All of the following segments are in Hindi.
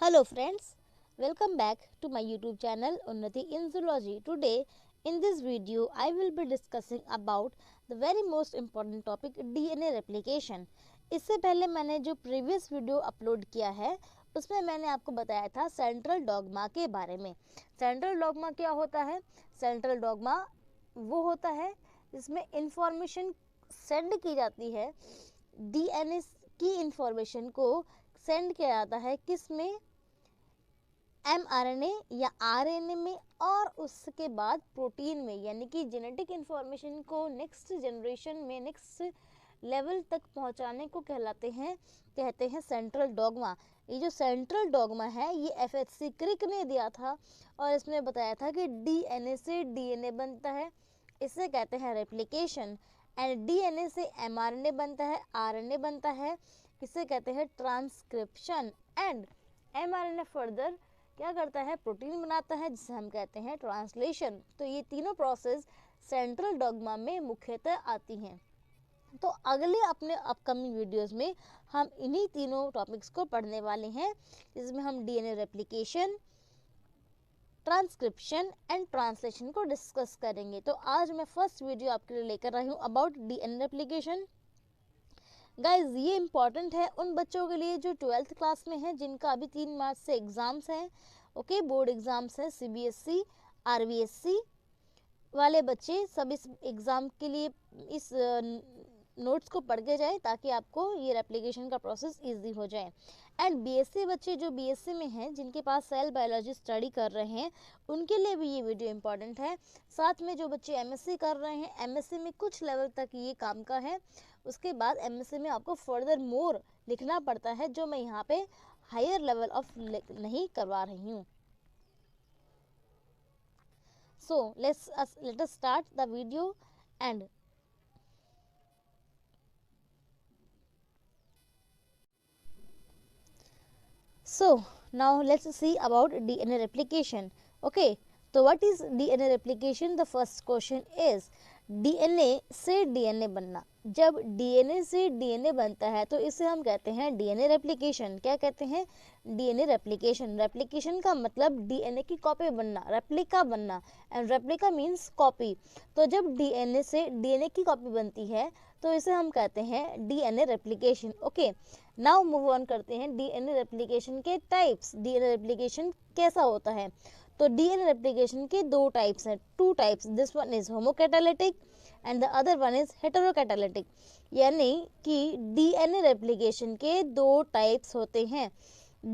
Hello friends, welcome back to my YouTube channel Unnati in Zoology. Today in this video I will be discussing about the very most important topic DNA replication. इससे पहले मैंने जो प्रीवियस वीडियो अपलोड किया है उसमें मैंने आपको बताया था सेंट्रल डॉगमा के बारे में। सेंट्रल डॉगमा क्या होता है? सेंट्रल डॉगमा वो होता है जिसमें इंफॉर्मेशन सेंड की जाती है, डीएनए की इंफॉर्मेशन को सेंड किया जाता है किसमें? mRNA या RNA में, और उसके बाद प्रोटीन में, यानी कि जेनेटिक इंफॉर्मेशन को नेक्स्ट जनरेशन में, नेक्स्ट लेवल तक पहुंचाने को कहते हैं सेंट्रल डॉगमा। ये जो सेंट्रल डॉगमा है ये FHC क्रिक ने दिया था और इसमें बताया था कि DNA से DNA बनता है, इसे कहते हैं रेप्लिकेशन। एंड DNA से mRNA बनता है, RNA बनता है, इसे कहते हैं ट्रांसक्रिप्शन। एंड mRNA फर्दर क्या करता है? प्रोटीन बनाता है जिसे हम कहते हैं ट्रांसलेशन। तो ये तीनों प्रोसेस सेंट्रल डॉगमा में मुख्यतः आती हैं। तो अगले अपने अपकमिंग वीडियोस में हम इन्हीं तीनों टॉपिक्स को पढ़ने वाले हैं, जिसमें हम DNA replication, transcription and translation को डिस्कस करेंगे। तो आज मैं फर्स्ट वीडियो आपके लिए लेकर आई हूँ अबाउट डीएनए रेप्लिकेशन। गाइज ये इम्पॉर्टेंट है उन बच्चों के लिए जो 12th क्लास में हैं, जिनका अभी 3 मार्च से एग्ज़ाम्स हैं। ओके, बोर्ड एग्ज़ाम्स हैं, CBSE RVSC वाले बच्चे सब इस एग्ज़ाम के लिए इस नोट्स को पढ़ के जाए ताकि आपको ये रेप्लिकेशन का प्रोसेस इजी हो जाए। एंड BSc बच्चे जो BSc में हैं, जिनके पास सेल बायोलॉजी स्टडी कर रहे हैं, उनके लिए भी ये वीडियो इम्पॉर्टेंट है। साथ में जो बच्चे MSc कर रहे हैं, MSc में कुछ लेवल तक ये काम का है, उसके बाद MSc में आपको फर्दर मोर लिखना पड़ता है, जो मैं यहाँ पे हायर लेवल ऑफ नहीं करवा रही हूँ। So let us start the video and so now let's see about DNA replication. Okay, so what is DNA replication? The first question is DNA से DNA बनना। जब DNA से DNA बनता है तो इसे हम कहते हैं DNA रेप्लिकेशन। क्या कहते हैं? DNA replication. रेप्लिकेशन का मतलब DNA की कॉपी बनना, रेप्लिका बनना, एंड रेप्लिका मीन्स कॉपी। तो जब DNA से DNA की कॉपी बनती है तो इसे हम कहते हैं DNA replication. Okay, now move on करते हैं DNA रेप्लिकेशन के टाइप्स। DNA रेप्लिकेशन कैसा होता है? तो DNA रेप्लिकेशन के दो टाइप्स हैं, 2 types. This one is homocatalytic and the other one is heterocatalytic. यानी कि DNA रेप्लिकेशन के 2 टाइप्स होते हैं।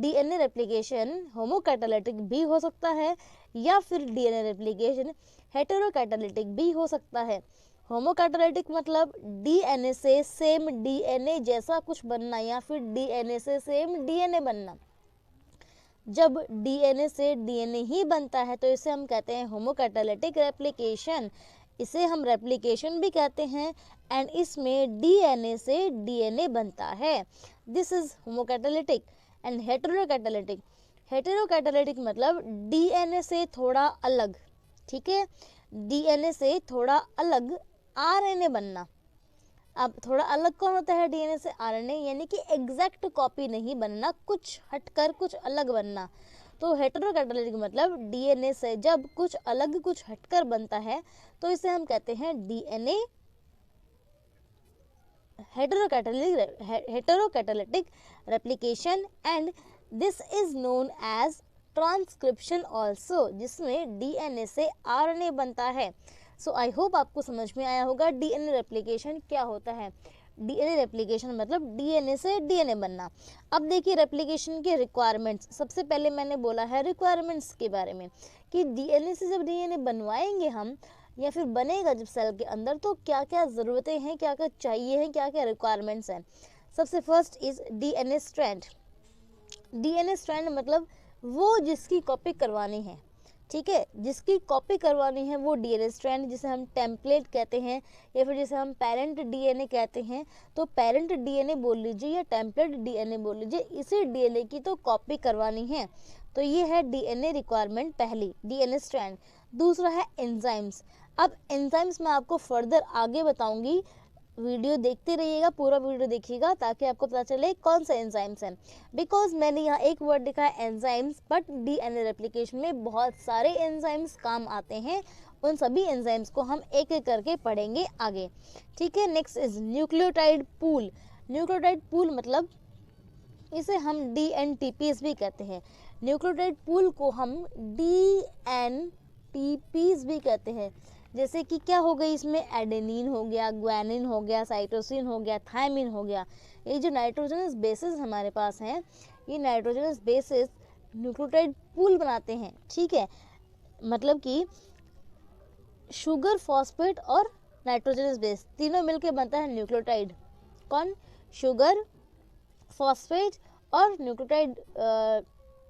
DNA रेप्लिकेशन होमोकैटालिटिक भी हो सकता है या फिर DNA रेप्लिकेशन हेटेरोकैटालिटिक भी हो सकता है। होमोकैटालिटिक मतलब DNA से सेम DNA जैसा कुछ बनना या फिर DNA से सेम DNA बनना। जब DNA से DNA ही बनता है तो इसे हम कहते हैं होमोकैटालिटिक रेप्लिकेशन। इसे हम रेप्लिकेशन भी कहते हैं। एंड इसमें DNA से DNA बनता है। This is homocatalytic. And heterocatalytic, heterocatalytic मतलब DNA से थोड़ा अलग, ठीक है, DNA से थोड़ा अलग RNA बनना। अब थोड़ा अलग कौन होता है DNA से? RNA, यानी कि एग्जैक्ट कॉपी नहीं बनना, कुछ हटकर कुछ अलग बनना। तो हेटेरोकैटालिटिक मतलब DNA से जब कुछ अलग कुछ हटकर बनता है तो इसे हम कहते हैं DNA heterocatalytic replication. And this is known as transcription also, जिसमें DNA से RNA बनता है। सो आई होप आपको समझ में आया होगा DNA रेप्लिकेशन क्या होता है। DNA रेप्लिकेशन मतलब DNA से DNA बनना। अब देखिए रेप्लिकेशन के रिक्वायरमेंट्स। सबसे पहले मैंने बोला है रिक्वायरमेंट्स के बारे में कि DNA से जब DNA बनवाएंगे हम या फिर बनेगा जब सेल के अंदर, तो क्या क्या ज़रूरतें हैं, क्या क्या चाहिए हैं, क्या क्या रिक्वायरमेंट्स हैं। सबसे first is DNA strand. DNA strand मतलब वो जिसकी कॉपी करवानी है, ठीक है, जिसकी कॉपी करवानी है वो DNA स्ट्रैंड, जिसे हम टेम्पलेट कहते हैं या फिर जिसे हम पेरेंट DNA कहते हैं। तो पेरेंट DNA बोल लीजिए या टेम्पलेट DNA बोल लीजिए, इसी DNA की तो कॉपी करवानी है। तो ये है DNA रिक्वायरमेंट पहली, DNA स्ट्रैंड। दूसरा है एंजाइम्स। अब एंजाइम्स मैं आपको फर्दर आगे बताऊंगी वीडियो देखते रहिएगा, पूरा वीडियो देखिएगा ताकि आपको पता चले कौन सा एंजाइम्स हैं। बिकॉज मैंने यहाँ एक वर्ड लिखा है एंजाइम्स, बट डीएनए रेप्लिकेशन में बहुत सारे एंजाइम्स काम आते हैं। उन सभी एंजाइम्स को हम एक एक करके पढ़ेंगे आगे, ठीक है। Next is nucleotide pool. Nucleotide pool मतलब इसे हम DNTPs भी कहते हैं। न्यूक्लियोटाइड पूल को हम DNTPs भी कहते हैं। जैसे कि क्या हो गई, इसमें एडेनिन हो गया, ग्वानिन हो गया, साइटोसिन हो गया, थायमिन हो गया। ये जो नाइट्रोजनस बेसिस हमारे पास हैं, ये नाइट्रोजनस बेसिस न्यूक्लियोटाइड पूल बनाते हैं, ठीक है। मतलब कि शुगर, फॉस्फेट और नाइट्रोजनस बेस तीनों मिलकर बनता है न्यूक्लियोटाइड। कौन? शुगर, फॉस्फेट और न्यूक्लियोटाइड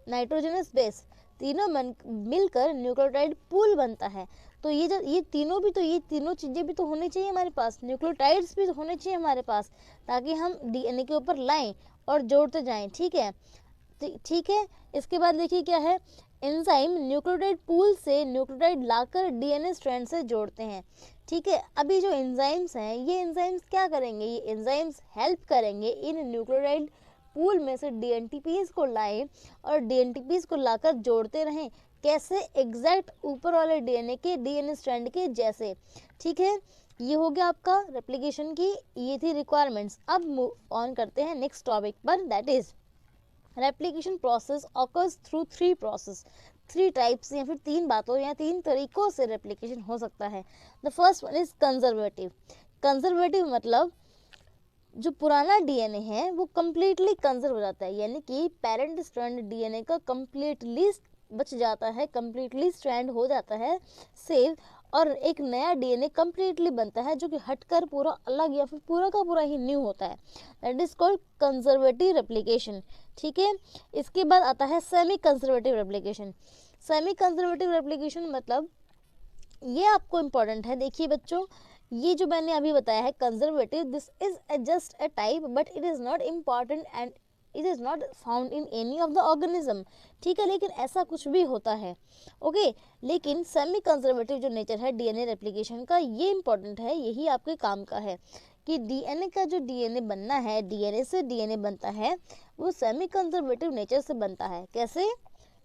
नाइट्रोजनस बेस तीनों मिलकर न्यूक्लियोटाइड पूल बनता है। तो ये तीनों चीज़ें भी तो होनी चाहिए हमारे पास, न्यूक्लियोटाइड्स भी तो होने चाहिए हमारे पास, ताकि हम डीएनए के ऊपर लाएं और जोड़ते जाएं, ठीक है। ठीक है, इसके बाद देखिए क्या है, एंजाइम न्यूक्लियोटाइड पूल से न्यूक्लियोटाइड लाकर डीएनए स्ट्रैंड से जोड़ते हैं, ठीक है। अभी जो एंजाइम्स हैं, ये एंजाइम्स क्या करेंगे, ये एंजाइम्स हेल्प करेंगे इन न्यूक्लियोटाइड पूल में से डीएनटीपीज को लाएं और डीएनटीपीज को लाकर जोड़ते रहें। कैसे? एग्जैक्ट ऊपर वाले डीएनए स्ट्रैंड के जैसे, ठीक है। ये हो गया आपका रेप्लिकेशन की, ये थी रिक्वायरमेंट्स। अब मूव ऑन करते हैं नेक्स्ट टॉपिक पर, that is replication process occurs through 3 process. 3 types या फिर 3 बातों या 3 तरीकों से रेप्लिकेशन हो सकता है। The first one is conservative. Conservative मतलब जो पुराना डीएनए है वो कम्प्लीटली कंजर्व हो जाता है, यानी कि पेरेंट स्ट्रैंड डीएनए का कम्प्लीटली बच जाता है, कम्प्लीटली स्ट्रैंड हो जाता है सेव, और एक नया डीएनए कम्प्लीटली बनता है जो कि हटकर पूरा अलग या फिर पूरा का पूरा ही न्यू होता है। That is called conservative replication, ठीक है। इसके बाद आता है semi conservative replication. Semi conservative replication मतलब ये आपको इम्पोर्टेंट है, देखिए बच्चों, ये जो मैंने अभी बताया है conservative, this is just a type but it is not important and it is not found in any of the organism, ठीक है। लेकिन ऐसा कुछ भी होता है, ओके। लेकिन सेमी कंजर्वेटिव जो नेचर है डीएनए रेप्लिकेशन का, ये इंपॉर्टेंट है, यही आपके काम का है कि डीएनए का जो डीएनए बनना है, डीएनए से डीएनए बनता है, वो सेमी कंजर्वेटिव नेचर से बनता है। कैसे?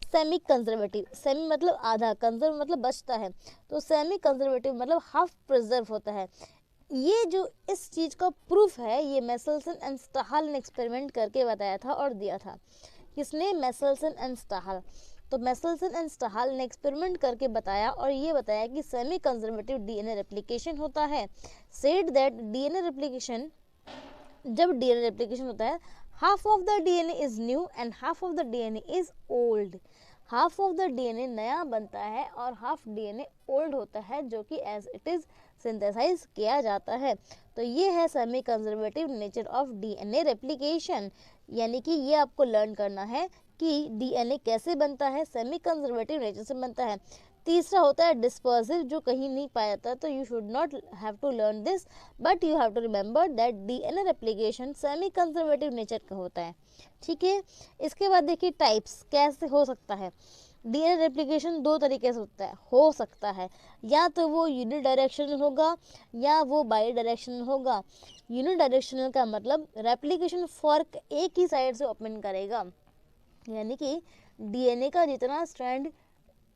सेमी कंजर्वेटिव, सेमी मतलब आधा, कंजर्व मतलब बचता है, तो सेमी कंजर्वेटिव मतलब हाफ प्रिजर्व होता है। ये जो इस चीज़ का प्रूफ है, ये मेसेल्सन एंड स्टाहल ने एक्सपेरिमेंट करके बताया था और दिया था। किसने? Meselson and Stahl. तो मेसेल्सन एंड स्टाहल ने एक्सपेरिमेंट करके बताया और ये बताया कि सेमी कंजर्वेटिव डीएनए रेप्लिकेशन होता है। सेड दैट डीएनए रेप्लिकेशन, जब डीएनए रेप्लिकेशन होता है, half of the DNA is new and half of the DNA is old. Half of the DNA नया बनता है और हाफ डीएनए ओल्ड होता है, जो कि एज इट इज सिंथेसाइज किया जाता है। तो ये है semi conservative nature of DNA replication, यानी कि ये आपको लर्न करना है कि डीएनए कैसे बनता है, सेमी कंजर्वेटिव नेचर से बनता है। तीसरा होता है डिस्पर्सिव, जो कहीं नहीं पाया जाता, तो you should not have to learn this, but you have to remember that DNA replication semi conservative nature का होता है, ठीक है। इसके बाद देखिए टाइप्स कैसे हो सकता है। डीएनए रेप्लिकेशन 2 तरीके से हो सकता है, या तो वो यूनिडायरेक्शनल होगा या वो बाई डायरेक्शनल होगा। यूनिडायरेक्शनल का मतलब रेप्लिकेशन फॉर्क एक ही साइड से ओपन करेगा, यानी कि डीएनए का जितना स्ट्रैंड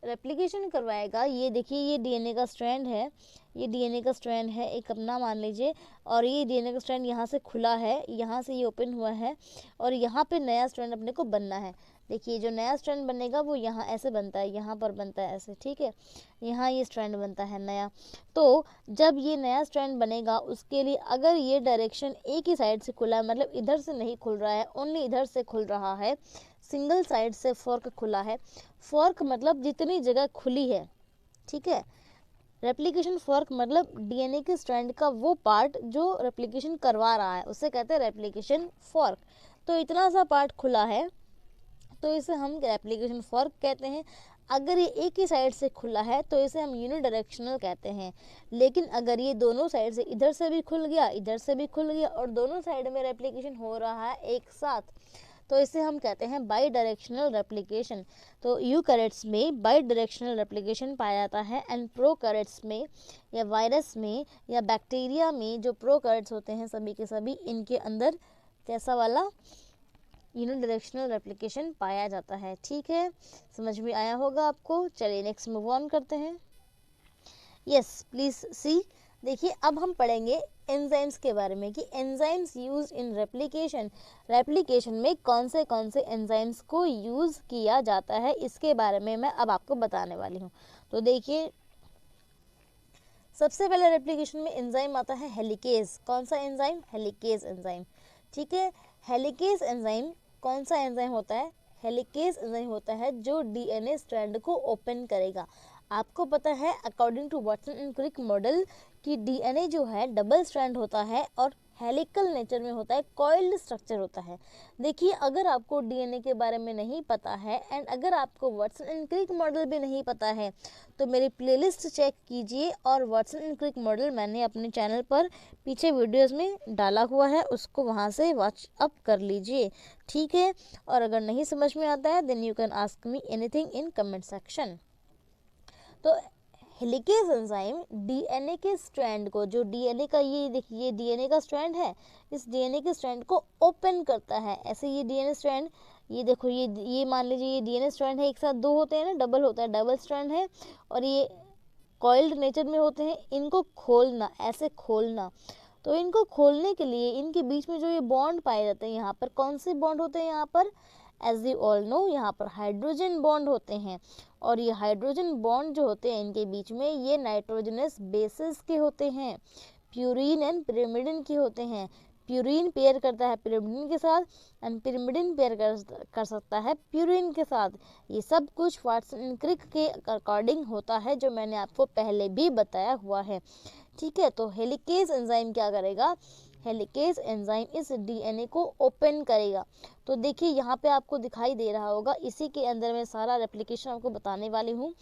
रेप्लिकेशन करवाएगा, ये देखिए ये डीएनए का स्ट्रैंड है, ये डीएनए का स्ट्रैंड है एक अपना मान लीजिए, और ये डीएनए का स्ट्रैंड यहाँ से खुला है, यहाँ से ये ओपन हुआ है, और यहाँ पे नया स्ट्रैंड अपने को बनना है। देखिए जो नया स्ट्रैंड बनेगा वो यहाँ ऐसे बनता है, यहाँ पर बनता है ऐसे, ठीक है। यहाँ ये स्ट्रैंड बनता है नया। तो जब ये नया स्ट्रैंड बनेगा, उसके लिए अगर ये डायरेक्शन एक ही साइड से खुला है, मतलब इधर से नहीं खुल रहा है, ओनली इधर से खुल रहा है, सिंगल साइड से फॉर्क खुला है। फॉर्क मतलब जितनी जगह खुली है, ठीक है। रेप्लिकेशन फॉर्क मतलब डीएनए के स्ट्रैंड का वो पार्ट जो रेप्लिकेशन करवा रहा है, उसे कहते हैं रेप्लिकेशन फॉर्क। तो इतना सा पार्ट खुला है, तो इसे हम रेप्लिकेशन फॉर्क कहते हैं। अगर ये एक ही साइड से खुला है तो इसे हम यूनिडायरेक्शनल कहते हैं। लेकिन अगर ये दोनों साइड से, इधर से भी खुल गया, इधर से भी खुल गया, और दोनों साइड में रेप्लिकेशन हो रहा है एक साथ, तो इसे हम कहते हैं बाई डायरेक्शनल रेप्लिकेशन। तो यूकैरियोट्स में बाई डायरेक्शनल रेप्लिकेशन पाया जाता है एंड प्रोकैरियोट्स में या वायरस में या बैक्टीरिया में जो प्रोकैरियोट्स होते हैं सभी के सभी, इनके अंदर कैसा वाला यूनिडायरेक्शनल रेप्लिकेशन पाया जाता है। ठीक है, समझ में आया होगा आपको। चलिए नेक्स्ट मूव ऑन करते हैं। यस प्लीज सी, देखिए अब हम पढ़ेंगे एंजाइम्स के बारे में कि enzymes used in replication, replication में कौन से एंजाइम्स को यूज़ किया जाता है, इसके बारे में मैं अब आपको बताने वाली हूँ। तो देखिए सबसे पहले रेप्लिकेशन में एंजाइम आता है हेलिकेज। कौन सा एंजाइम? Helicase enzyme. ठीक है, हेलिकेज एंजाइम कौन सा एंजाइम होता है? हेलिकेज एंजाइम होता है जो डीएनए स्ट्रैंड को ओपन करेगा। आपको पता है according to Watson and Crick model कि डीएनए जो है डबल स्ट्रैंड होता है और हेलिकल नेचर में होता है, कॉइल्ड स्ट्रक्चर होता है। देखिए अगर आपको डीएनए के बारे में नहीं पता है एंड अगर आपको वाटसन एंड क्रिक मॉडल भी नहीं पता है तो मेरी प्लेलिस्ट चेक कीजिए, और वाटसन एंड क्रिक मॉडल मैंने अपने चैनल पर पीछे वीडियोस में डाला हुआ है, उसको वहाँ से वॉच अप कर लीजिए। ठीक है, और अगर नहीं समझ में आता है then you can ask me anything in comment section. तो हेलिकेज एंजाइम डीएनए के स्ट्रैंड को, जो डीएनए का ये देखिए डीएनए का स्ट्रैंड है, इस डीएनए के स्ट्रैंड को ओपन करता है। ऐसे ये डीएनए स्ट्रैंड, ये देखो ये मान लीजिए ये डीएनए स्ट्रैंड है, एक साथ दो होते हैं ना, डबल होता है, डबल स्ट्रैंड है और ये कॉइल्ड नेचर में होते हैं। इनको खोलना, ऐसे खोलना, तो इनको खोलने के लिए इनके बीच में जो ये बॉन्ड पाए जाते हैं, यहाँ पर कौन से बॉन्ड होते हैं? यहाँ पर एज यू ऑल नो यहाँ पर हाइड्रोजन बॉन्ड होते हैं, और ये हाइड्रोजन बॉन्ड जो होते हैं इनके बीच में ये नाइट्रोजनस बेसिस के होते हैं, प्यूरीन एंड पिरिमिडिन के होते हैं। प्यूरीन पेयर करता है पिरिमिडिन के साथ एंड पिरिमिडिन पेयर कर सकता है प्यूरीन के साथ। ये सब कुछ वाटसन एंड क्रिक के अकॉर्डिंग होता है, जो मैंने आपको पहले भी बताया हुआ है। ठीक है, तो हेलिकेज एंजाइम क्या करेगा? हेलिकेज एंजाइम इस डीएनए को ओपन करेगा। तो देखिए यहाँ पे आपको दिखाई दे रहा होगा, इसी के अंदर मैं सारा रेप्लिकेशन आपको बताने वाली हूँ।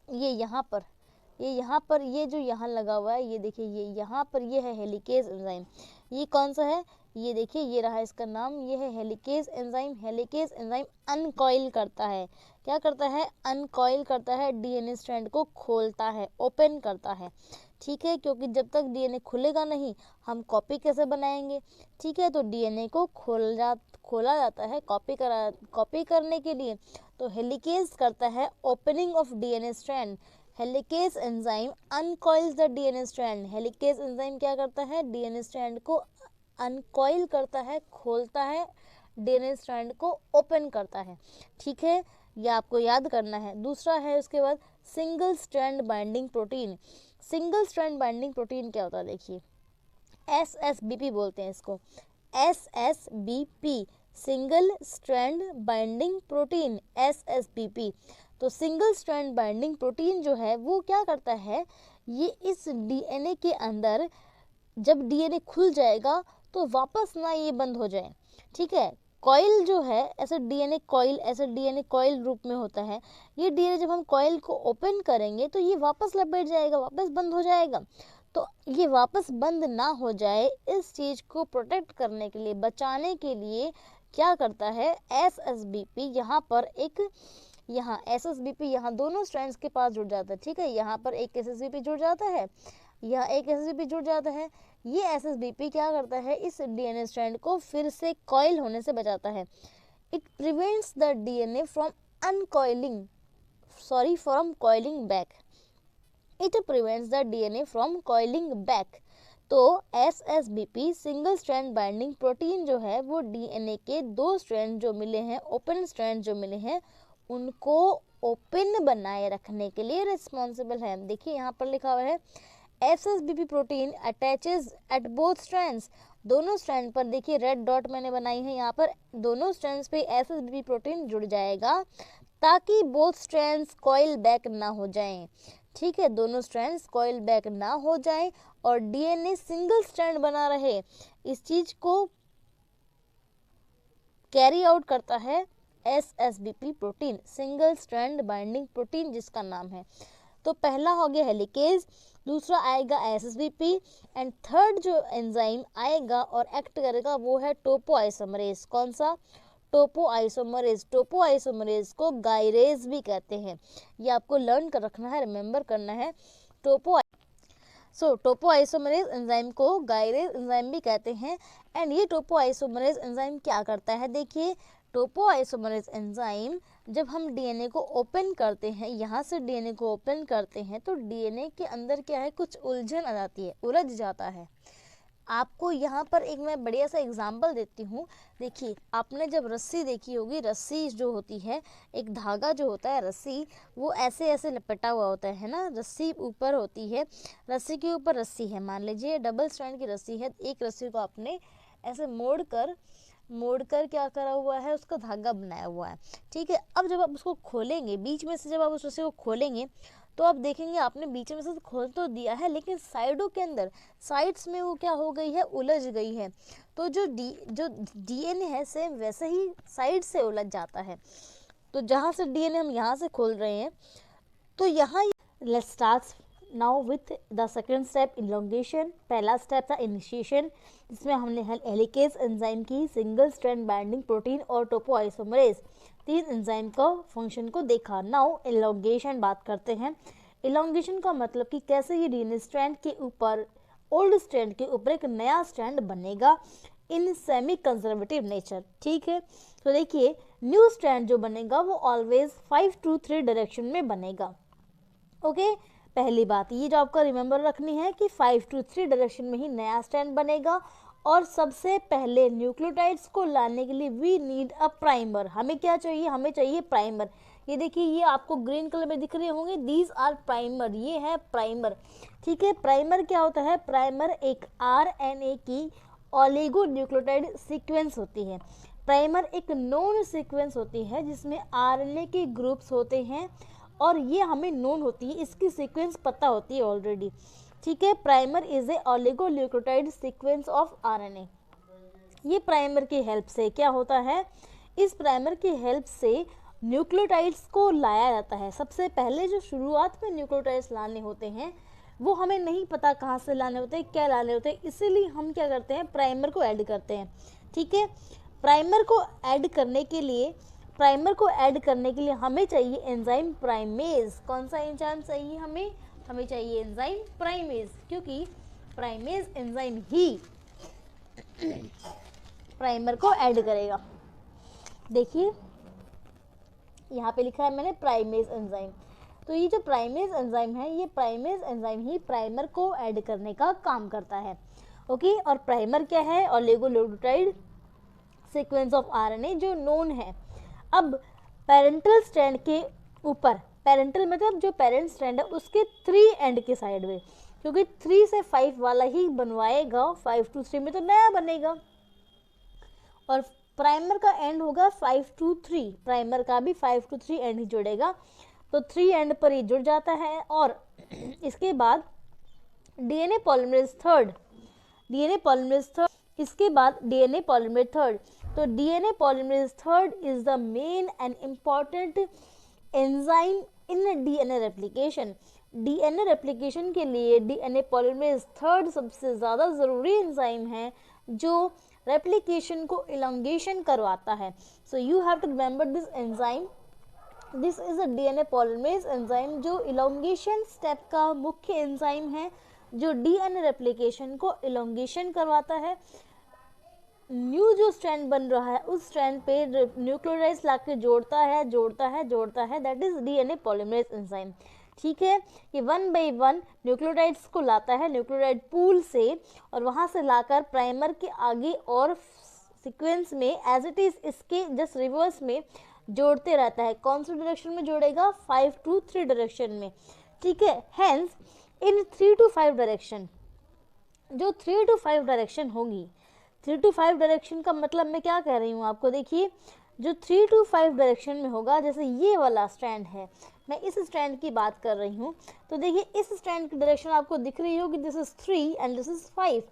ये यहाँ पर ये जो यहाँ लगा हुआ है, ये देखिए ये यहाँ पर ये है हेलिकेज एंजाइम। ये कौन सा है? ये देखिए ये रहा इसका नाम, ये है हेलिकेज एंजाइम। हेलिकेज एंजाइम अनकॉइल करता है। क्या करता है? अनकॉइल करता है, डीएनए स्ट्रैंड को खोलता है, ओपन करता है। ठीक है, क्योंकि जब तक डीएनए खुलेगा नहीं हम कॉपी कैसे बनाएंगे? ठीक है, तो डीएनए को खोला जाता है कॉपी करने के लिए। तो हेलिकेज करता है opening of DNA strand. Helicase enzyme uncoils the DNA strand. Helicase enzyme क्या करता है? डीएनए स्ट्रैंड को अनकॉइल करता है, खोलता है, डीएनए स्ट्रैंड को ओपन करता है। ठीक है, ये आपको याद करना है। दूसरा है उसके बाद single strand binding protein. Single strand binding protein क्या होता है? देखिए एसएसबीपी बोलते हैं इसको, एसएसबीपी, सिंगल स्ट्रैंड बाइंडिंग प्रोटीन, एसएसबीपी। तो सिंगल स्ट्रैंड बाइंडिंग प्रोटीन जो है वो क्या करता है? ये इस डीएनए के अंदर जब डीएनए खुल जाएगा तो वापस ना ये बंद हो जाए। ठीक है, कॉइल जो है ऐसे डीएनए कॉइल रूप में होता है। ये डीएनए जब हम कॉइल को ओपन करेंगे तो ये वापस लपेट जाएगा, वापस बंद हो जाएगा। तो ये वापस बंद ना हो जाए, इस चीज़ को प्रोटेक्ट करने के लिए, बचाने के लिए क्या करता है? एसएसबीपी यहाँ पर एक, यहाँ एसएसबीपी यहाँ दोनों स्ट्रैंड्स के पास जुड़ जाता है। ठीक है, यहाँ पर एक एसएसबीपी जुड़ जाता है, यह एक एसएसबीपी जुड़ जाता है। ये एसएसबीपी क्या करता है? इस डीएनए स्ट्रैंड को फिर से कॉइल होने से बचाता है। It prevents the DNA from coiling back. It prevents the DNA from coiling back. तो एसएसबीपी सिंगल स्ट्रैंड बाइंडिंग प्रोटीन जो है वो डीएनए के दो स्ट्रैंड जो मिले हैं, ओपन स्ट्रैंड जो मिले हैं, उनको ओपन बनाए रखने के लिए रिस्पॉन्सिबल है। देखिए यहाँ पर लिखा हुआ है SSBP protein attaches at both strands. दोनों स्ट्रैंड पर देखिए रेड डॉट मैंने बनाई है, यहाँ पर दोनों स्ट्रैंड्स पे एसएसबीपी प्रोटीन जुड़ जाएगा ताकि बोथ स्ट्रैंड्स कॉइल बैक ना हो जाएं। ठीक है, दोनों स्ट्रैंड्स कॉइल बैक ना हो जाएं और डीएनए सिंगल स्ट्रैंड बना रहे। इस चीज को कैरी आउट करता है SSBP protein, single strand binding protein जिसका नाम है। तो पहला हो गया हेलिकेज, दूसरा आएगा एसएसबीपी एंड थर्ड जो एंजाइम आएगा और एक्ट करेगा वो है टोपोआइसोमरेज। कौन सा? टोपो आइसोमरेज। टोपो आइसोमरेज को गायरेज भी कहते हैं, ये आपको लर्न कर रखना है, रिमेंबर करना है। टोपो आइसोमरेज एंजाइम को गायरेज एंजाइम भी कहते हैं। एंड ये टोपो आइसोमरेज एंजाइम क्या करता है, देखिए टोपो आइसोमरेज एंजाइम जब हम डीएनए को ओपन करते हैं, यहाँ से डीएनए को ओपन करते हैं तो डीएनए के अंदर क्या है, कुछ उलझन आ जाती है, उलझ जाता है। आपको यहाँ पर एक मैं बढ़िया सा एग्जाम्पल देती हूँ। देखिए आपने जब रस्सी देखी होगी, रस्सी जो होती है, एक धागा जो होता है रस्सी, वो ऐसे ऐसे लपेटा हुआ होता है ना, रस्सी ऊपर होती है, रस्सी के ऊपर रस्सी है, मान लीजिए डबल स्ट्रैंड की रस्सी है, एक रस्सी को आपने ऐसे मोड़ कर क्या करा हुआ है, उसका धागा बनाया हुआ है, ठीक है। अब जब आप उसको खोलेंगे, बीच में से जब आप उस रस्सी को खोलेंगे तो आप देखेंगे आपने बीच में से खोल तो दिया है, लेकिन साइडों के अंदर, साइड्स में वो क्या हो गई है, उलझ गई है। तो जो डीएनए है सेम वैसे ही साइड से उलझ जाता है। तो जहाँ से डीएनए हम यहाँ से खोल रहे हैं, तो यहाँ let's start now with the second step, elongation. पहला स्टेप था इनिशिएशन, जिसमें हमने हेलिकेज एंजाइम की सिंगल स्ट्रैंड बाइंडिंग प्रोटीन और टोपो आइसोमरेज, 3 एंजाइम का फंक्शन को देखा। नाउ इलोंगेशन बात करते हैं। इलोंगेशन का मतलब कि कैसे ये डीएनए स्ट्रैंड के ऊपर, ओल्ड स्ट्रैंड के ऊपर एक नया स्ट्रैंड बनेगा इन सेमी कंजर्वेटिव नेचर, ठीक है। तो देखिए न्यू स्ट्रैंड जो बनेगा वो ऑलवेज 5 to 3 डायरेक्शन में बनेगा, ओके। पहली बात ये जो आपको रिमेंबर रखनी है कि 5 to 3 डायरेक्शन में ही नया स्ट्रैंड बनेगा। और सबसे पहले न्यूक्लियोटाइड्स को लाने के लिए वी नीड अ प्राइमर। हमें क्या चाहिए, हमें चाहिए प्राइमर। ये देखिए ये आपको ग्रीन कलर में दिख रहे होंगे, दीज आर प्राइमर, ये है प्राइमर, ठीक है। प्राइमर क्या होता है, प्राइमर एक आरएनए की ओलिगो न्यूक्लियोटाइड सीक्वेंस होती है। प्राइमर एक नोन सीक्वेंस होती है जिसमें आरएनए के ग्रुप्स होते हैं और ये हमें नोन होती है, इसकी सीक्वेंस पता होती है ऑलरेडी, ठीक है। Primer is A oligonucleotide sequence of RNA. ये प्राइमर की हेल्प से क्या होता है, इस प्राइमर की हेल्प से न्यूक्लियोटाइड्स को लाया जाता है। सबसे पहले जो शुरुआत में न्यूक्लियोटाइड्स लाने होते हैं वो हमें नहीं पता कहाँ से लाने होते हैं, क्या लाने होते हैं, इसीलिए हम क्या करते हैं, प्राइमर को ऐड करते हैं, ठीक है। प्राइमर को ऐड करने के लिए हमें चाहिए एंजाइम प्राइमेज। कौन सा एंजाइम चाहिए हमें चाहिए एंजाइम प्राइमेज, क्योंकि प्राइमेज एंजाइम ही प्राइमर को ऐड करेगा। देखिए यहाँ पे लिखा है मैंने प्राइमेज एंजाइम, तो ये जो प्राइमेज एंजाइम है, ये प्राइमेज एंजाइम ही प्राइमर को ऐड करने का काम करता है, ओके। और प्राइमर क्या है, ओलिगोन्यूक्लियोटाइड सीक्वेंस ऑफ आरएनए जो नोन है। अब पेरेंटल स्ट्रैंड के ऊपर, पेरेंटल मतलब जो पेरेंट स्ट्रैंड है उसके 3 एंड के साइड में, क्योंकि 3 से 5 वाला ही बनवाएगा, 5 to 3 में तो नया बनेगा। और प्राइमर का एंड होगा 5 to 3, प्राइमर का भी 5 to 3 एंड ही जुड़ेगा, तो 3 एंड पर ही जुड़ जाता है। और इसके बाद डीएनए पॉलीमरेज थर्ड, इसके बाद डीएनए पॉलीमरेज थर्ड। तो DNA polymerase third is the main and important enzyme in DNA replication. DNA replication के लिए डीएनए पॉलीमरेज थर्ड सबसे ज़्यादा ज़रूरी एंजाइम है जो रेप्लिकेशन को इलोंगेशन करवाता है। So you have to remember this enzyme, this is a DNA polymerase enzyme जो इलोंगेशन स्टेप का मुख्य एंजाइम है, जो डीएनए रेप्लिकेशन को इलोंगेशन करवाता है। न्यू जो स्ट्रैंड बन रहा है उस स्ट्रैंड पे न्यूक्लियोटाइड्स लाके जोड़ता है, that is DNA polymerase enzyme, ठीक है। ये 1 by 1 न्यूक्लियोटाइड्स को लाता है न्यूक्लियोटाइड पूल से, और वहाँ से लाकर प्राइमर के आगे और सीक्वेंस में एज इट इज इसके जस्ट रिवर्स में जोड़ते रहता है। कौन सी डायरेक्शन में जोड़ेगा, 5 to 3 डायरेक्शन में, ठीक है। हेंस इन 3 to 5 डायरेक्शन, जो 3 to 5 डायरेक्शन होगी, 3 to 5 डायरेक्शन का मतलब मैं क्या कह रही हूँ आपको, देखिए जो 3 to 5 डायरेक्शन में होगा, जैसे ये वाला स्ट्रैंड है, मैं इस स्ट्रैंड की बात कर रही हूँ, तो देखिए इस स्ट्रैंड की डायरेक्शन आपको दिख रही होगी, this is 3 and this is 5।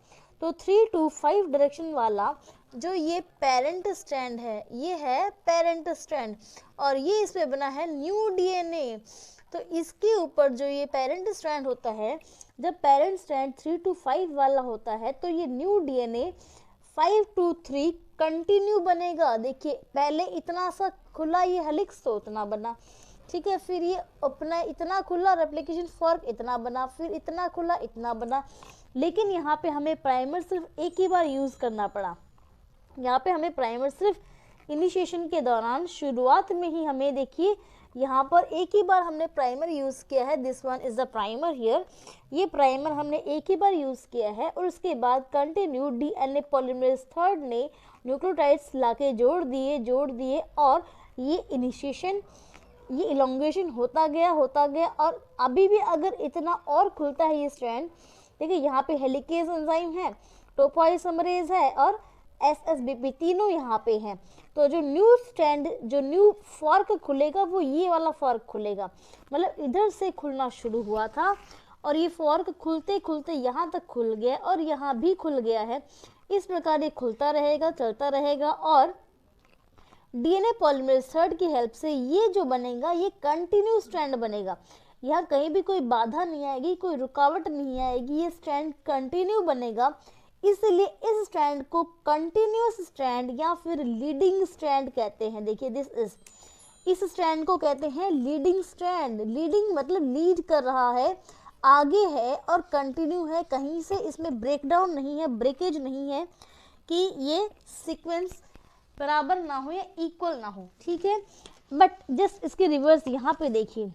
तो 3 to 5 डायरेक्शन वाला जो ये पेरेंट स्ट्रैंड है, ये है पेरेंट स्ट्रैंड, और ये इस पे बना है न्यू डीएनए। तो इसके ऊपर जो ये पेरेंट स्ट्रैंड होता है, जब पेरेंट स्ट्रैंड 3 to 5 वाला होता है, तो ये न्यू डीएनए 5 to 3 कंटिन्यू बनेगा। देखिए पहले इतना सा खुला ये हेलिक्स तो उतना बना, ठीक है, फिर ये अपना इतना खुला रेप्लिकेशन फॉर्क इतना बना, फिर इतना खुला इतना बना। लेकिन यहाँ पे हमें प्राइमर सिर्फ एक ही बार यूज़ करना पड़ा। यहाँ पे हमें प्राइमर सिर्फ इनिशिएशन के दौरान शुरुआत में ही हमें देखिए यहाँ पर एक ही बार हमने प्राइमर यूज़ किया है। This one is the primer here, ये प्राइमर हमने एक ही बार यूज़ किया है और उसके बाद कंटिन्यू डीएनए पॉलीमरेज थर्ड ने न्यूक्लियोटाइड्स लाके जोड़ दिए और ये इनिशिएशन, ये इलोंगेशन होता गया और अभी भी अगर इतना और खुलता है ये स्ट्रैंड, देखिए यहाँ पे हेलिकेज एंजाइम है, टोपोआइसोमरेज है और एसएसबीपी तीनों यहाँ पे हैं। तो जो न्यू स्ट्रैंड, जो न्यू फॉर्क खुलेगा वो ये वाला फॉर्क खुलेगा, मतलब इधर से खुलना शुरू हुआ था और ये फॉर्क खुलते खुलते यहाँ तक खुल गया और यहाँ भी खुल गया है। इस प्रकार ये खुलता रहेगा, चलता रहेगा और डीएनए पॉलीमरेज थर्ड की हेल्प से ये जो बनेगा ये कंटिन्यू स्ट्रैंड बनेगा। यहाँ कहीं भी कोई बाधा नहीं आएगी, कोई रुकावट नहीं आएगी, ये स्ट्रैंड कंटिन्यू बनेगा। इसलिए इस स्ट्रैंड को कंटिन्यूअस स्ट्रैंड या फिर लीडिंग स्ट्रैंड कहते हैं। देखिए दिस इज, इस स्ट्रैंड को कहते हैं लीडिंग स्ट्रैंड। लीडिंग मतलब लीड कर रहा है, आगे है और कंटिन्यू है, कहीं से इसमें ब्रेकडाउन नहीं है, ब्रेकेज नहीं है कि ये सीक्वेंस बराबर ना हो या इक्वल ना हो, ठीक है। बट जस्ट इसके रिवर्स यहाँ पे देखिए,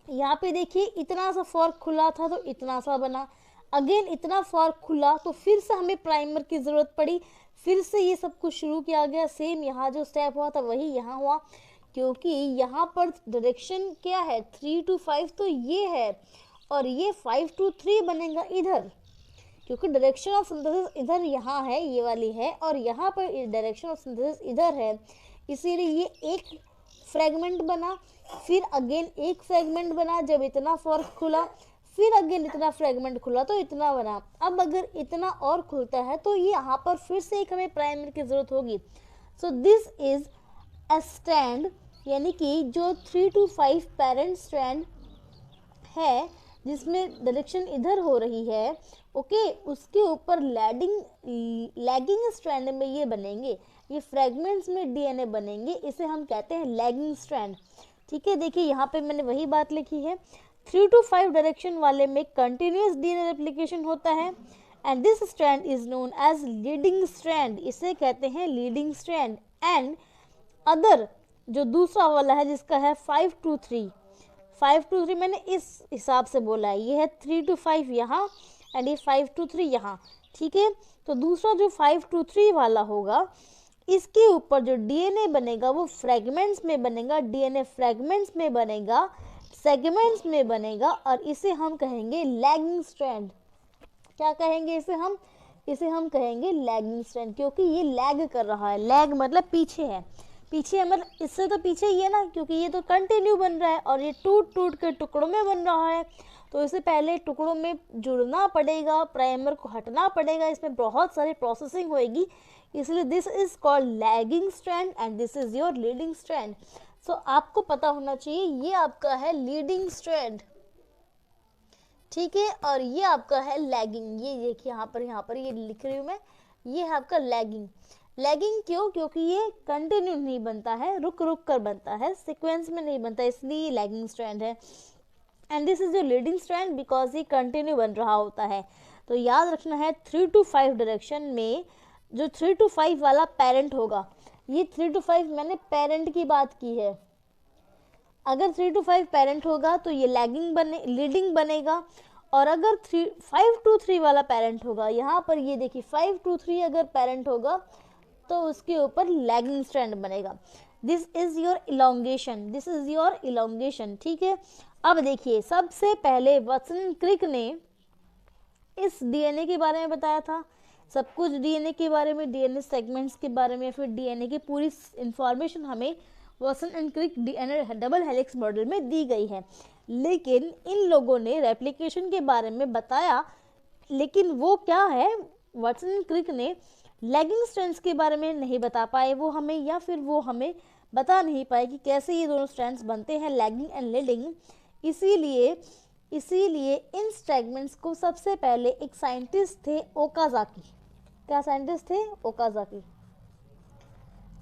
यहाँ पे देखिए इतना सा फॉर्क खुला था तो इतना सा बना, अगेन इतना फॉर्क खुला तो फिर से हमें प्राइमर की ज़रूरत पड़ी, फिर से ये सब कुछ शुरू किया गया। सेम यहाँ जो स्टेप हुआ था वही यहाँ हुआ, क्योंकि यहाँ पर डायरेक्शन क्या है 3 to 5 तो ये है और ये 5 to 3 बनेगा इधर, क्योंकि डायरेक्शन ऑफ सिंथेसिस इधर यहाँ है, ये वाली है, और यहाँ पर डायरेक्शन ऑफ सिंथेसिस इधर है, इसीलिए ये एक फ्रेगमेंट बना, फिर अगेन एक फ्रेगमेंट बना जब इतना फॉर्क खुला, फिर अगेन इतना फ्रेगमेंट खुला तो इतना बना। अब अगर इतना और खुलता है तो ये यहाँ पर फिर से एक हमें प्राइमर की ज़रूरत होगी। So this is a strand, यानी कि जो 3 to 5 पेरेंट स्ट्रैंड है जिसमें डायरेक्शन इधर हो रही है, ओके, उसके ऊपर लैगिंग स्ट्रैंड में ये बनेंगे, ये फ्रेगमेंट्स में डीएनए बनेंगे, इसे हम कहते हैं लैगिंग स्ट्रैंड, ठीक है। देखिए यहाँ पे मैंने वही बात लिखी है, 3 to 5 डायरेक्शन वाले में कंटिन्यूअस डीएनए रेप्लिकेशन होता है and this strand is known as leading strand, इसे कहते हैं लीडिंग स्ट्रैंड। एंड अदर जो दूसरा वाला है जिसका है 5 to 3 मैंने इस हिसाब से बोला है, ये है 3 to 5 यहाँ एंड ये 5 to 3 यहाँ, ठीक है। तो दूसरा जो 5 to 3 वाला होगा, इसके ऊपर जो डीएनए बनेगा वो फ्रेगमेंट्स में बनेगा, डीएनए फ्रेगमेंट्स में बनेगा, सेगमेंट्स में बनेगा और इसे हम कहेंगे लैगिंग स्ट्रैंड। क्या कहेंगे इसे हम कहेंगे लैगिंग स्ट्रैंड, क्योंकि ये लैग कर रहा है। लैग मतलब पीछे है, पीछे मतलब इससे तो पीछे ही है ना, क्योंकि ये तो कंटिन्यू बन रहा है और ये टूट के टुकड़ों में बन रहा है, तो इसे पहले टुकड़ों में जुड़ना पड़ेगा, प्राइमर को हटना पड़ेगा, इसमें बहुत सारी प्रोसेसिंग होएगी, इसलिए this is called lagging strand and this is your leading strand. So आपको पता होना चाहिए ये आपका है लीडिंग स्ट्रैंड, ठीक है, और ये आपका है लैगिंग। ये देखिए यहाँ पर ये लिख रही हूँ मैं, ये है आपका लैगिंग। लैगिंग क्यों? क्योंकि ये कंटिन्यू नहीं बनता है, रुक कर बनता है, सीक्वेंस में नहीं बनता, इसलिए ये लैगिंग स्ट्रैंड है। And this is your leading strand because ये कंटिन्यू बन रहा होता है। तो याद रखना है 3 to 5 डायरेक्शन में जो 3 to 5 वाला पेरेंट होगा, ये 3 to 5 मैंने पेरेंट की बात की है, अगर 3 to 5 पेरेंट होगा तो ये लीडिंग बनेगा, और अगर 5 to 3 वाला पेरेंट होगा, यहाँ पर ये देखिए 5 to 3 अगर पेरेंट होगा तो उसके ऊपर लैगिंग स्ट्रैंड बनेगा। दिस इज योर इलोंगेशन, ठीक है। अब देखिए सबसे पहले वाटसन एंड क्रिक ने इस डीएनए के बारे में बताया था, सब कुछ डीएनए के बारे में, डीएनए सेगमेंट्स के बारे में, फिर डीएनए की पूरी इंफॉर्मेशन हमें Watson and Crick DNA double helix model में दी गई है। लेकिन इन लोगों ने रेप्लिकेशन के बारे में बताया, लेकिन वो क्या है, वाटसन एंड क्रिक ने लैगिंग स्ट्रैंड्स के बारे में नहीं बता पाए वो हमें, या फिर वो हमें बता नहीं पाए कि कैसे ये दोनों स्ट्रैंड्स बनते हैं, लैगिंग एंड लीडिंग। इसीलिए इन सेगमेंट्स को सबसे पहले एक साइंटिस्ट थे ओकाजाकी। क्या साइंटिस्ट थे? ओकाजाकी।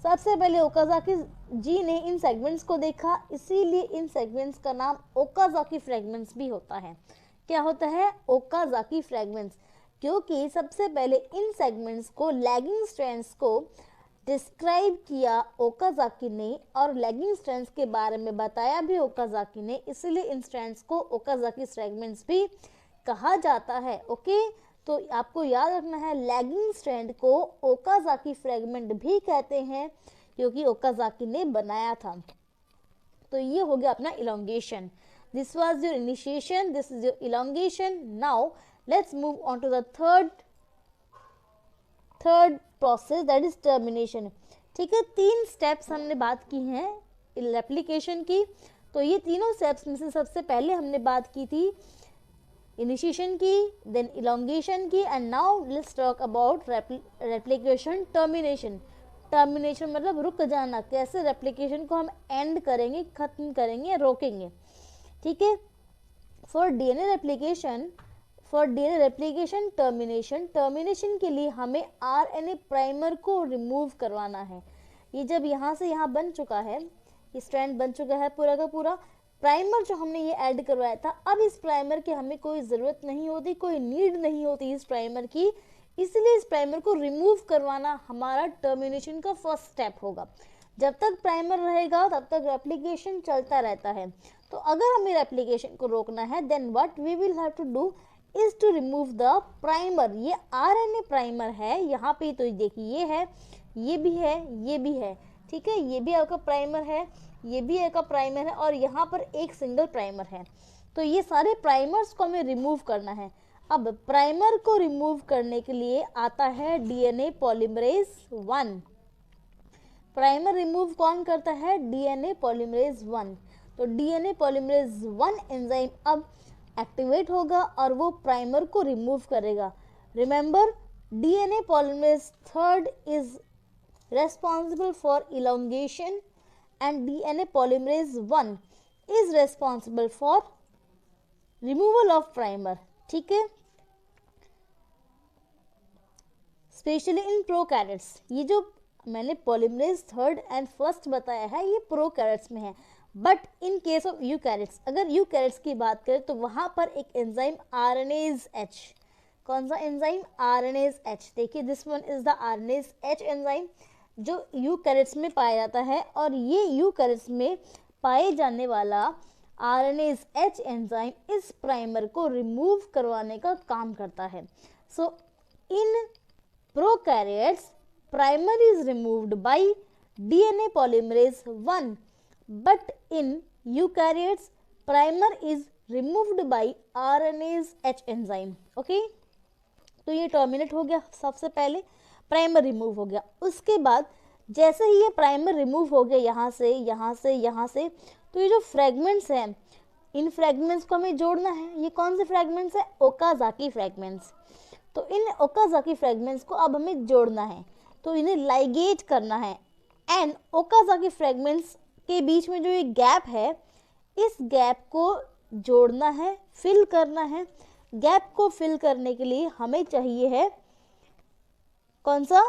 सबसे पहले ओकाज़ाकी जी ने इन सेगमेंट्स को देखा, इसीलिए इन सेगमेंट्स का नाम ओकाज़ाकी फ्रेगमेंट्स भी होता है। क्या होता है? ओकाज़ाकी फ्रेगमेंट्स, क्योंकि सबसे पहले इन सेगमेंट्स को, लैगिंग स्ट्रैंड्स को डिस्क्राइब किया ओकाज़ाकी ने और लैगिंग स्ट्रैंड्स के बारे में बताया भी ओकाज़ाकी ने, इसलिए इन स्ट्रैंड्स को ओकाज़ाकी फ्रेगमेंट्स भी कहा जाता है। ओके, तो आपको याद रखना है लैगिंग स्ट्रैंड को ओकाज़ाकी फ्रेगमेंट भी कहते हैं, क्योंकि ओकाज़ाकी ने बनाया था। तो ये हो गया अपना elongation. This was your initiation, this is your elongation. Now let's move on to the third process, that is termination. ठीक है, 3 स्टेप्स हमने बात की हैं रेप्लिकेशन की। तो ये तीनों स्टेप्स में से सबसे पहले हमने बात की थी इनिशिएशन की, देन इलोंगेशन की, and now let's talk about replication termination. Termination मतलब रुक जाना, कैसे रेप्लिकेशन को हम एंड करेंगे, खत्म करेंगे, रोकेंगे। ठीक है, फॉर डीएनए रेप्लिकेशन टर्मिनेशन के लिए हमें आरएनए प्राइमर को रिमूव करवाना है। ये जब यहाँ से यहाँ बन चुका है, ये स्ट्रैंड बन चुका है पूरा का पूरा, प्राइमर जो हमने ये ऐड करवाया था, अब इस प्राइमर की हमें कोई ज़रूरत नहीं होती, कोई नीड नहीं होती इस प्राइमर की, इसलिए इस प्राइमर को रिमूव करवाना हमारा टर्मिनेशन का फर्स्ट स्टेप होगा। जब तक प्राइमर रहेगा तब तक रेप्लिकेशन चलता रहता है। तो अगर हमें रेप्लिकेशन को रोकना है, then what we will have to do is to remove the primer. ये आरएनए प्राइमर है, यहाँ पे तो देखिए ये है, ये भी है, ये भी है। ठीक है, ये भी आपका प्राइमर है, ये भी आपका प्राइमर है, और यहाँ पर एक सिंगल प्राइमर है। तो ये सारे प्राइमर्स को हमें रिमूव करना है। अब प्राइमर को रिमूव करने के लिए आता है डीएनए पॉलीमरेज 1। प्राइमर रिमूव कौन करता है? DNA polymerase 1। तो डीएनए पॉलीमरेज 1 एंजाइम अब एक्टिवेट होगा और वो प्राइमर को रिमूव करेगा। Remember, DNA polymerase 3 is responsible for elongation and DNA polymerase 1 is responsible for removal of primer. ठीक है, स्पेशली इन प्रोकैरियोट्स। ये जो मैंने पॉलीमरेज 3 एंड 1 बताया है, ये प्रोकैरियोट्स में है, but in case of eukaryotes, अगर यूकैरियोट्स की बात करें तो वहाँ पर एक एंजाइम आरएनएज एच। कौन सा एंजाइम? RNase H. देखिए, this one is the RNase H enzyme जो यूकैरियोट्स में पाया जाता है, और ये यूकैरियोट्स में पाए जाने वाला आरएनएज एच एंजाइम इस प्राइमर को रिमूव करवाने का काम करता है। So in prokaryotes primer is removed by DNA polymerase 1, but in eukaryotes primer is removed by RNase H enzyme. Okay, तो ये टर्मिनेट हो गया, सबसे पहले प्राइमर रिमूव हो गया। उसके बाद जैसे ही ये प्राइमर रिमूव हो गया यहाँ से, यहाँ से, यहाँ से, तो ये जो फ्रेगमेंट्स हैं, इन फ्रेगमेंट्स को हमें जोड़ना है। ये कौन से फ्रेगमेंट्स हैं? Okazaki fragments. तो इन ओकाज़ाकी फ्रेगमेंट्स को अब हमें जोड़ना है, तो इन्हें लाइगेट करना है। एंड ओकाज़ाकी फ्रेगमेंट्स के बीच में जो ये गैप है, इस गैप को जोड़ना है, फिल करना है। गैप को फिल करने के लिए हमें चाहिए है कौन सा?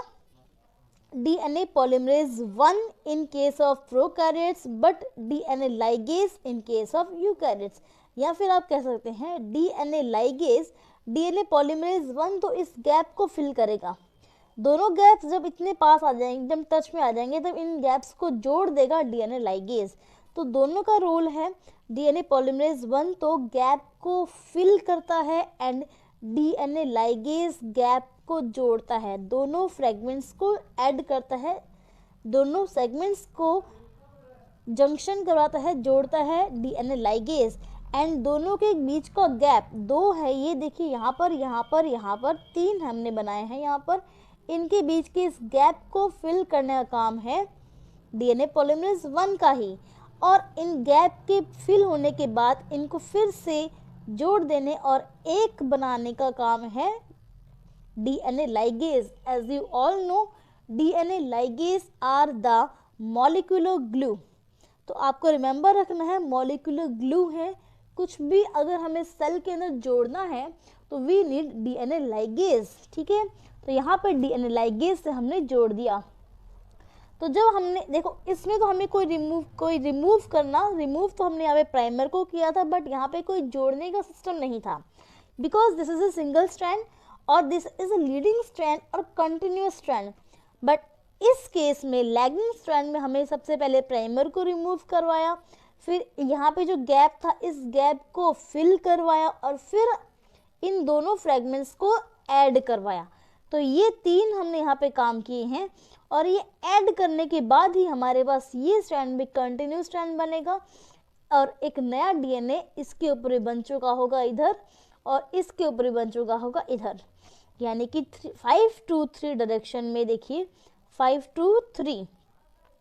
DNA polymerase 1 in case of prokaryotes, but DNA ligase in case of eukaryotes. या फिर आप कह सकते हैं डीएनए लाइगेज, डीएनए पॉलीमरेज 1 तो इस गैप को फिल करेगा। दोनों गैप्स जब इतने पास आ जाएंगे, एकदम टच में आ जाएंगे, तब इन गैप्स को जोड़ देगा डीएनए लाइगेज। तो दोनों का रोल है। डीएनए पॉलीमरेज 1 तो गैप को फिल करता है एंड डीएनए लाइगेज गैप को जोड़ता है, दोनों फ्रेगमेंट्स को ऐड करता है, दोनों सेगमेंट्स को जंक्शन करवाता है, जोड़ता है डीएनए लाइगेज। एंड दोनों के बीच का गैप 2 है, ये देखिए यहाँ पर, यहाँ पर, यहाँ पर 3 हमने बनाए हैं यहाँ पर। इनके बीच के इस गैप को फिल करने का काम है डीएनए पॉलीमरेज 1 का ही। और इन गैप के फिल होने के बाद इनको फिर से जोड़ देने और एक बनाने का काम है DNA ligase. As you all know, DNA ligase are the molecular glue. तो आपको रिमेंबर रखना है molecular glue है। कुछ भी अगर हमें सेल के अंदर जोड़ना है तो we need DNA ligase। ठीक है, तो यहाँ पर DNA ligase से हमने जोड़ दिया। तो जब हमने देखो इसमें तो हमें कोई रिमूव तो हमने यहाँ पे प्राइमर को किया था, बट यहाँ पे कोई जोड़ने का सिस्टम नहीं था, because this is a single strand और this is a leading strand और कंटिन्यूस स्ट्रैंड। बट इस केस में लैगिंग स्ट्रैंड में हमें सबसे पहले प्राइमर को रिमूव करवाया, फिर यहाँ पे जो गैप था इस गैप को फिल करवाया और फिर इन दोनों फ्रेगमेंट्स को ऐड करवाया। तो ये 3 हमने यहाँ पे काम किए हैं और ये ऐड करने के बाद ही हमारे पास ये स्ट्रैंड भी कंटिन्यूस स्ट्रैंड बनेगा और एक नया डीएनए इसके ऊपर बन चुका होगा इधर और इसके ऊपर बन चुका होगा इधर, यानी कि 5 to 3 डायरेक्शन में देखिए 5 to 3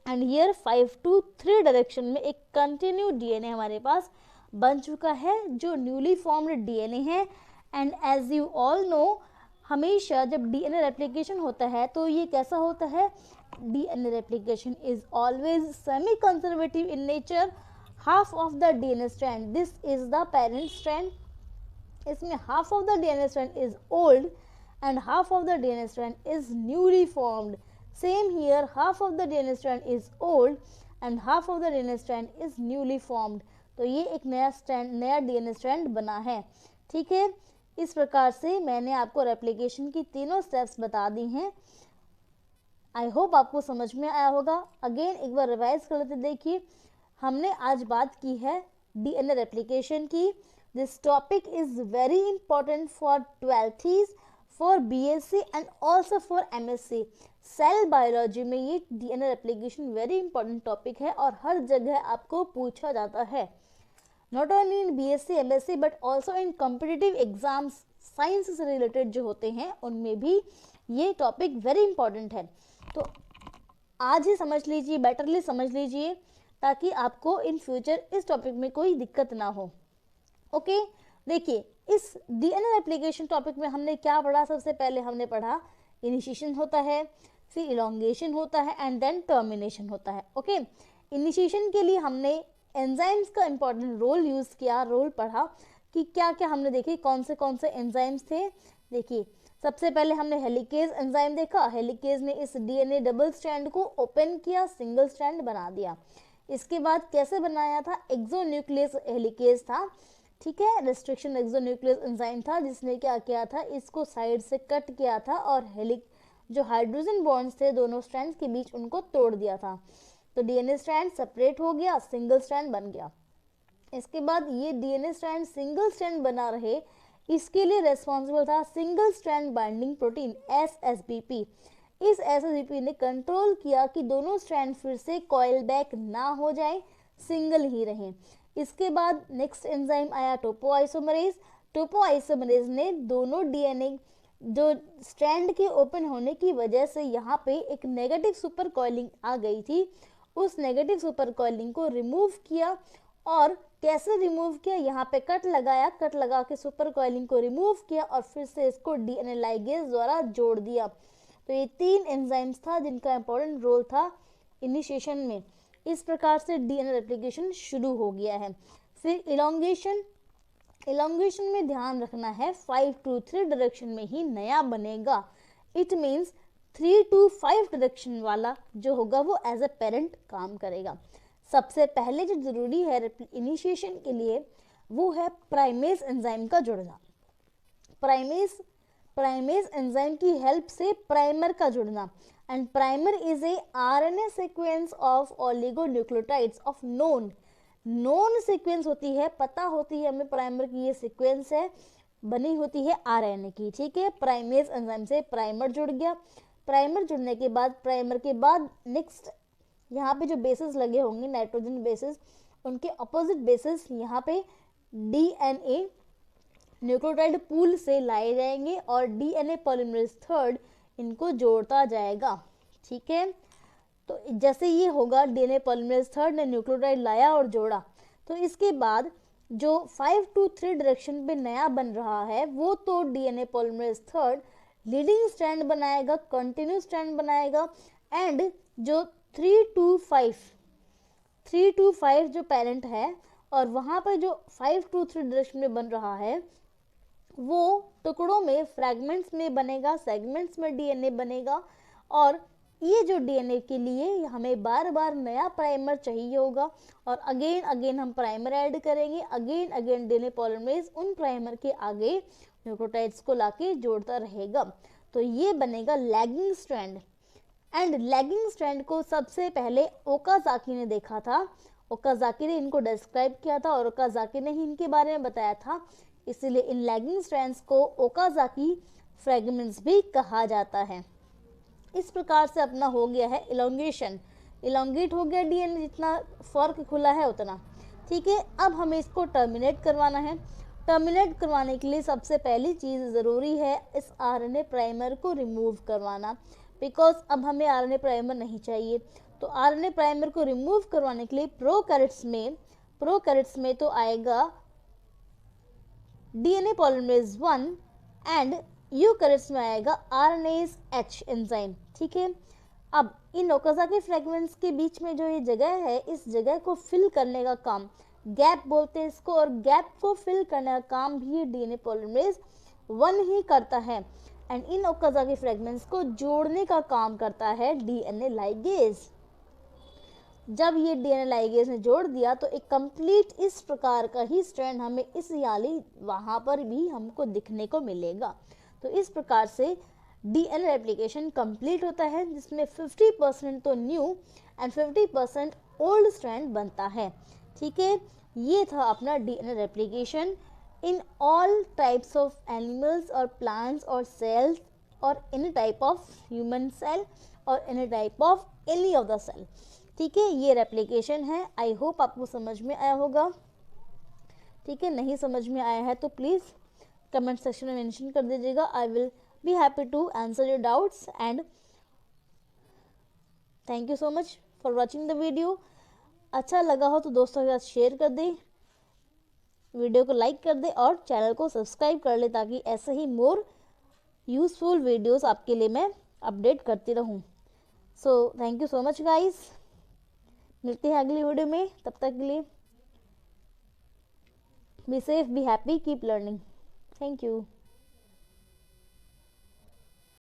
and here 5 to 3 direction में एक कंटिन्यू डीएनए हमारे पास बन चुका है जो न्यूली फॉर्म्ड डीएनए है। And as you all know, हमेशा जब डीएनए रेप्लिकेशन होता है तो ये कैसा होता है, DNA replication is always semi conservative in nature. Half of the DNA strand, this is the parent strand, इसमें half of the DNA strand is old and half of the DNA strand is newly formed. Same here, half of the DNA strand is old and half of the DNA strand is newly formed. तो ये एक नया DNA strand बना है। ठीक है, इस प्रकार से मैंने आपको रेप्लिकेशन की तीनों स्टेप्स बता दी हैं। आई होप आपको समझ में आया होगा। अगेन एक बार रिवाइज कर लेते, देखिए हमने आज बात की है डीएनए रेप्लिकेशन की। This topic is very important for 12th for BSc and also for MSc. Cell biology में ये DNA replication very important topic है और हर जगह आपको पूछा जाता है, not only in BSc MSc but also in competitive exams science से रिलेटेड जो होते हैं उनमें भी ये टॉपिक वेरी इंपॉर्टेंट है। तो आज ही समझ लीजिए, बेटरली समझ लीजिए, ताकि आपको इन फ्यूचर इस टॉपिक में कोई दिक्कत ना हो। ओके, देखिए इस डीएनए रेप्लिकेशन टॉपिक में हमने क्या पढ़ा, सबसे पहले हमने पढ़ा इनिशिएशन होता है, फिर इलोंगेशन होता है एंड देन टर्मिनेशन होता है। ओके, इनिशिएशन के लिए हमने एंजाइम्स का इंपॉर्टेंट रोल यूज़ किया, रोल पढ़ा कि क्या क्या हमने देखे, कौन से एंजाइम्स थे। देखिए सबसे पहले हमने हेलिकेज एंजाइम देखा, हेलिकेज ने इस डीएनए डबल स्ट्रैंड को ओपन किया, सिंगल स्ट्रैंड बना दिया। इसके बाद कैसे बनाया था, एक्सोन्यूक्लियस हेलिकेज था, ठीक है, रेस्ट्रिक्शन एक्सोन्यूक्लियस एंजाइम था जिसने क्या किया था, इसको साइड से कट किया था और जो हाइड्रोजन बॉन्ड्स थे दोनों स्ट्रैंड्स के बीच उनको तोड़ दिया था। तो डीएनए स्ट्रैंड सेपरेट हो गया, सिंगल स्ट्रैंड बन गया। इसके बाद ये डीएनए स्ट्रैंड सिंगल स्ट्रैंड बना रहे, इसके लिए रेस्पॉन्सिबल था सिंगल स्ट्रैंड बाइंडिंग प्रोटीन एसएसबीपी। इस एसएसबीपी ने कंट्रोल किया कि दोनों स्ट्रैंड फिर से कॉइल बैक ना हो जाए, सिंगल ही रहें। इसके बाद नेक्स्ट एंजाइम आया टोपोआइसोमरेज। टोपोआइसोमरेज ने दोनों डीएनए जो स्ट्रैंड के ओपन होने की वजह से यहाँ पे एक नेगेटिव सुपर कॉइलिंग आ गई थी, उस नेगेटिव सुपर कॉइलिंग को रिमूव किया। और कैसे रिमूव किया, यहाँ पे कट लगाया, कट लगा के सुपर कॉइलिंग को रिमूव किया और फिर से इसको डीएनए लाइगेज द्वारा जोड़ दिया। तो ये 3 एंजाइम्स था जिनका इंपॉर्टेंट रोल था इनिशिएशन में। इस प्रकार से डीएनए रेप्लिकेशन शुरू हो गया है। फिर इलोंगेशन में ध्यान रखना है 5 to 3 डायरेक्शन में ही नया बनेगा। इट मीन्स 3 to 5 डायरेक्शन वाला जो होगा वो एज ए पेरेंट काम करेगा। सबसे पहले जो जरूरी है इनिशिएशन के लिए वो है प्राइमेज एंजाइम का जुड़ना। प्राइमेज एंजाइम की हेल्प से प्राइमर का जुड़ना। And primer is a RNA sequence of oligonucleotides of known sequence होती है, पता होती है हमें प्राइमर की ये सीक्वेंस है, बनी होती है आरएनए की। ठीक है, प्राइमेज एंजाइम से प्राइमर जुड़ गया। प्राइमर जुड़ने के बाद प्राइमर के बाद नेक्स्ट यहाँ पे जो बेसिस लगे होंगे नाइट्रोजन बेसिस, उनके अपोजिट बेसिस यहाँ पे डीएनए न्यूक्लियोटाइड पूल से लाए जाएंगे और डीएनए पॉलीमरेज 3 इनको जोड़ता जाएगा। ठीक है, तो जैसे ये होगा डीएनए पॉलीमरेज 3 ने न्यूक्लियोटाइड लाया और जोड़ा, तो इसके बाद जो 5 to 3 डायरेक्शन पे नया बन रहा है वो तो डीएनए पॉलीमरेज 3 लीडिंग स्ट्रैंड बनाएगा, कंटिन्यूस स्ट्रैंड बनाएगा। एंड जो 3 to 5 जो पेरेंट है और वहाँ पर जो 5 to 3 डायरेक्शन में बन रहा है वो टुकड़ों में फ्रैगमेंट्स में बनेगा, सेगमेंट्स में डीएनए बनेगा और ये जो डीएनए के लिए हमें बार बार नया प्राइमर चाहिए होगा और अगेन अगेन हम प्राइमर ऐड करेंगे, अगेन अगेन डीएनए पॉलीमरेज उन प्राइमर के आगे न्यूक्लियोटाइड्स को लाके जोड़ता रहेगा, तो ये बनेगा lagging strand. And lagging strand को सबसे पहले ओकाजाकी ने देखा था, ओकाजाकी ने इनको डिस्क्राइब किया था और ओकाजाकी ने ही इनके बारे में बताया था, इसीलिए इन लैगिंग स्ट्रैंड्स को ओकाजाकी फ्रेगमेंट्स भी कहा जाता है। इस प्रकार से अपना हो गया है इलोंगेशन, इलोंगेट हो गया डीएनए, जितना फर्क खुला है उतना। ठीक है, अब हमें इसको टर्मिनेट करवाना है। टर्मिनेट करवाने के लिए सबसे पहली चीज़ ज़रूरी है इस आरएनए प्राइमर को रिमूव करवाना, बिकॉज अब हमें आरएनए प्राइमर नहीं चाहिए। तो आरएनए प्राइमर को रिमूव करवाने के लिए प्रोकैरियोट्स में तो आएगा डीएनए पॉलीमरेज 1 एंड यूकैरियोट्स में आएगा आरएनएज एच एंजाइम। ठीक है, अब इन ओकाजाकी फ्रेगमेंट्स के बीच में जो ये जगह है, इस जगह को फिल करने का काम, गैप बोलते हैं इसको, और गैप को फिल करने का काम भी ये डीएनए पॉलीमरेज 1 ही करता है। एंड इन ओकाजाकी फ्रेगमेंट्स को जोड़ने का काम करता है डीएनए लाइगेज। जब ये डीएनए लाइगेज ने जोड़ दिया तो एक कंप्लीट इस प्रकार का ही स्ट्रैंड हमें इस याली वहाँ पर भी हमको दिखने को मिलेगा। तो इस प्रकार से डीएनए रेप्लिकेशन कंप्लीट होता है, जिसमें 50% तो न्यू एंड 50% ओल्ड स्ट्रैंड बनता है। ठीक है, ये था अपना DNA replication in all types of animals और प्लांट्स और सेल्स और any type of human cell और any type of any of the cell. ठीक है, ये रेप्लिकेशन है। आई होप आपको समझ में आया होगा। ठीक है, नहीं समझ में आया है तो प्लीज़ कमेंट सेक्शन में मेंशन कर दीजिएगा। I will be happy to answer your doubts and thank you so much for watching the video. अच्छा लगा हो तो दोस्तों के साथ शेयर कर दे, वीडियो को लाइक कर दे और चैनल को सब्सक्राइब कर ले, ताकि ऐसे ही मोर यूजफुल वीडियोस आपके लिए मैं अपडेट करती रहूं। So thank you so much guys, मिलते हैं अगली वीडियो में। तब तक के लिए be safe, be happy, keep learning. Thank you.